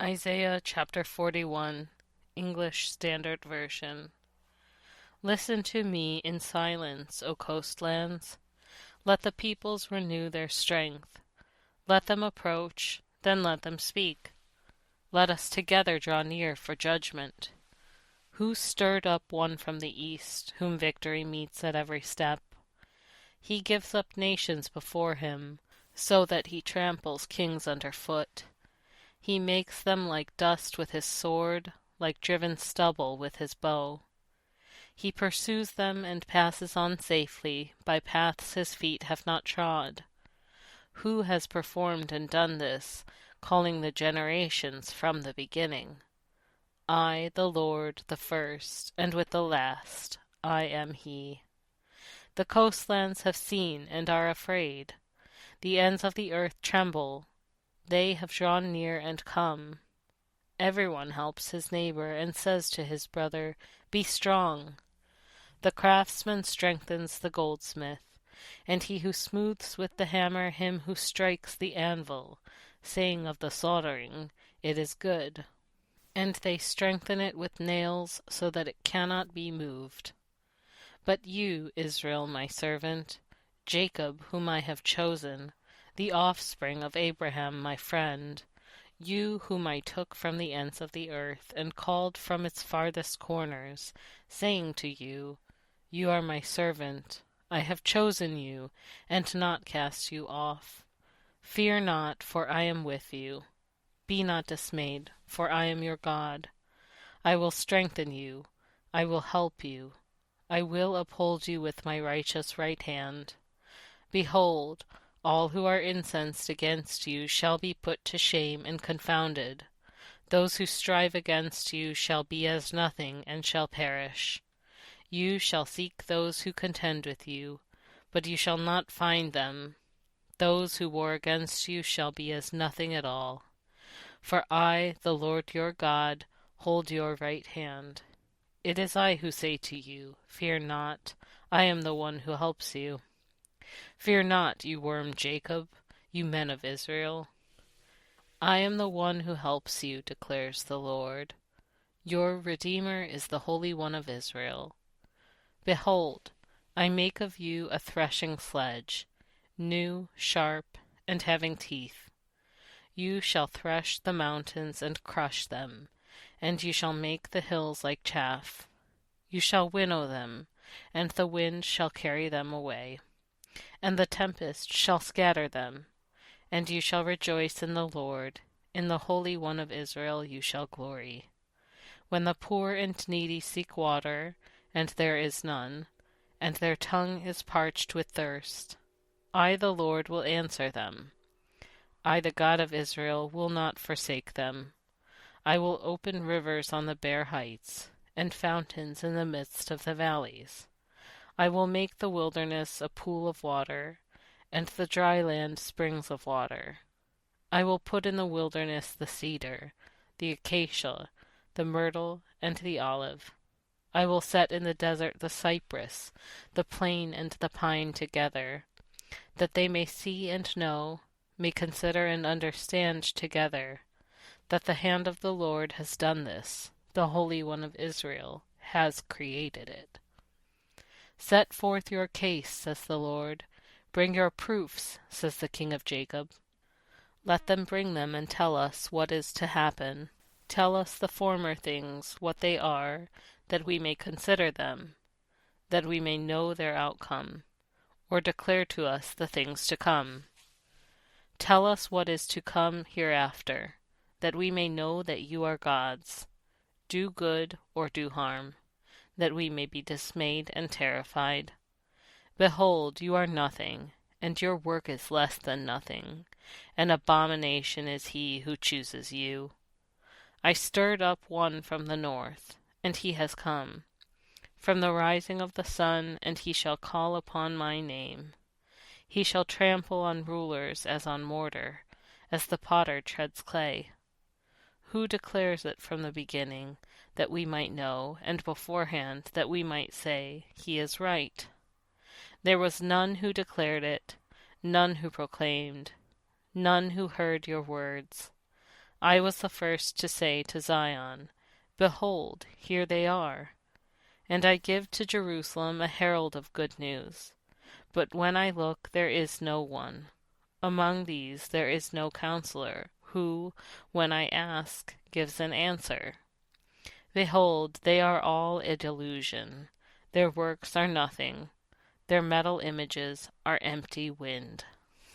Isaiah chapter 41, English Standard Version. Listen to me in silence, O coastlands. Let the peoples renew their strength. Let them approach, then let them speak. Let us together draw near for judgment. Who stirred up one from the east, whom victory meets at every step? He gives up nations before him, so that he tramples kings underfoot. He makes them like dust with his sword, like driven stubble with his bow. He pursues them and passes on safely by paths his feet have not trod. Who has performed and done this, calling the generations from the beginning? I, the Lord, the first, and with the last, I am he. The coastlands have seen and are afraid. The ends of the earth tremble. They have drawn near and come. Everyone helps his neighbor and says to his brother, "Be strong." The craftsman strengthens the goldsmith, and he who smooths with the hammer him who strikes the anvil, saying of the soldering, "It is good." And they strengthen it with nails so that it cannot be moved. But you, Israel, my servant, Jacob, whom I have chosen, the offspring of Abraham, my friend, you whom I took from the ends of the earth and called from its farthest corners, saying to you, "You are my servant, I have chosen you, and not cast you off. Fear not, for I am with you. Be not dismayed, for I am your God. I will strengthen you, I will help you, I will uphold you with my righteous right hand. Behold, all who are incensed against you shall be put to shame and confounded. Those who strive against you shall be as nothing and shall perish. You shall seek those who contend with you, but you shall not find them. Those who war against you shall be as nothing at all. For I, the Lord your God, hold your right hand. It is I who say to you, "Fear not, I am the one who helps you." Fear not, you worm Jacob, you men of Israel. I am the one who helps you, declares the Lord. Your Redeemer is the Holy One of Israel. Behold, I make of you a threshing sledge, new, sharp, and having teeth. You shall thresh the mountains and crush them, and you shall make the hills like chaff. You shall winnow them, and the wind shall carry them away, and the tempest shall scatter them. And you shall rejoice in the Lord, in the Holy One of Israel you shall glory. When the poor and needy seek water, and there is none, and their tongue is parched with thirst, I the Lord will answer them. I the God of Israel will not forsake them. I will open rivers on the bare heights, and fountains in the midst of the valleys. I will make the wilderness a pool of water, and the dry land springs of water. I will put in the wilderness the cedar, the acacia, the myrtle, and the olive. I will set in the desert the cypress, the plane and the pine together, that they may see and know, may consider and understand together, that the hand of the Lord has done this, the Holy One of Israel has created it. Set forth your case, says the Lord. Bring your proofs, says the King of Jacob. Let them bring them and tell us what is to happen. Tell us the former things, what they are, that we may consider them, that we may know their outcome, or declare to us the things to come. Tell us what is to come hereafter, that we may know that you are gods. Do good or do harm, that we may be dismayed and terrified. Behold, you are nothing, and your work is less than nothing. An abomination is he who chooses you. I stirred up one from the north, and he has come. From the rising of the sun, and he shall call upon my name. He shall trample on rulers as on mortar, as the potter treads clay. Who declares it from the beginning, that we might know, and beforehand, that we might say, "He is right"? There was none who declared it, none who proclaimed, none who heard your words. I was the first to say to Zion, Behold, here they are. And I give to Jerusalem a herald of good news. But when I look, there is no one. Among these there is no counselor, who, when I ask, gives an answer. Behold, they are all a delusion. Their works are nothing. Their metal images are empty wind.